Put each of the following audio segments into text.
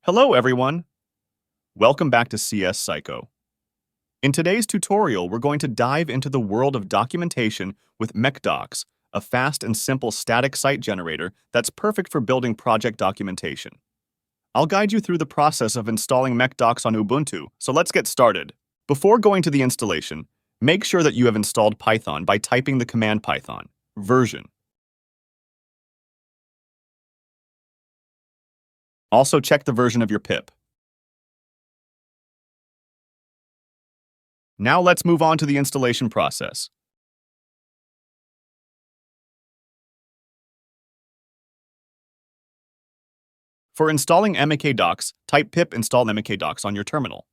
Hello, everyone. Welcome back to CS Psycho. In today's tutorial, we're going to dive into the world of documentation with MkDocs, a fast and simple static site generator that's perfect for building project documentation. I'll guide you through the process of installing MkDocs on Ubuntu, so let's get started. Before going to the installation, make sure that you have installed Python by typing the command Python, version. Also check the version of your pip. Now let's move on to the installation process. For installing mkDocs, type pip install mkDocs on your terminal.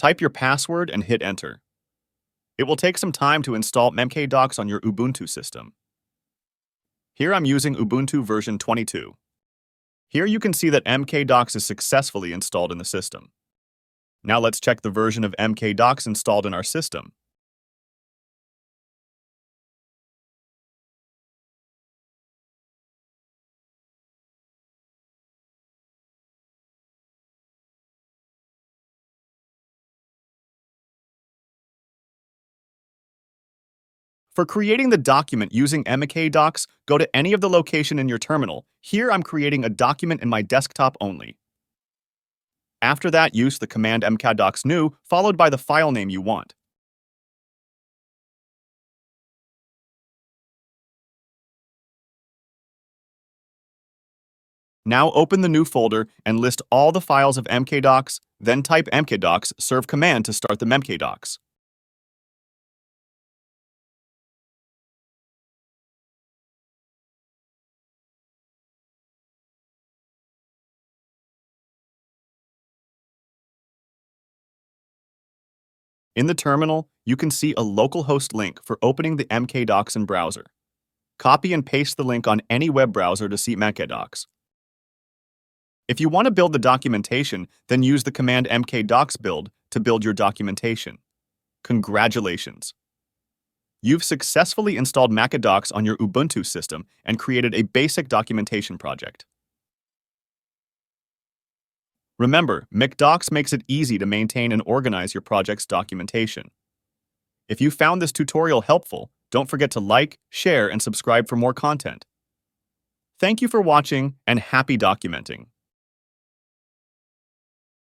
Type your password and hit enter. It will take some time to install mkDocs on your Ubuntu system. Here I'm using Ubuntu version 22. Here you can see that mkDocs is successfully installed in the system. Now let's check the version of mkDocs installed in our system. For creating the document using mkDocs, go to any of the location in your terminal. Here I'm creating a document in my desktop only. After that, use the command mkdocsnew followed by the file name you want. Now open the new folder and list all the files of mkdocs, then type mkdocs serve command to start the mkdocs. In the terminal, you can see a localhost link for opening the mkdocs in browser. Copy and paste the link on any web browser to see mkdocs. If you want to build the documentation, then use the command mkdocsbuild to build your documentation. Congratulations! You've successfully installed mkdocs on your Ubuntu system and created a basic documentation project. Remember, MkDocs makes it easy to maintain and organize your project's documentation. If you found this tutorial helpful, don't forget to like, share, and subscribe for more content. Thank you for watching, and happy documenting!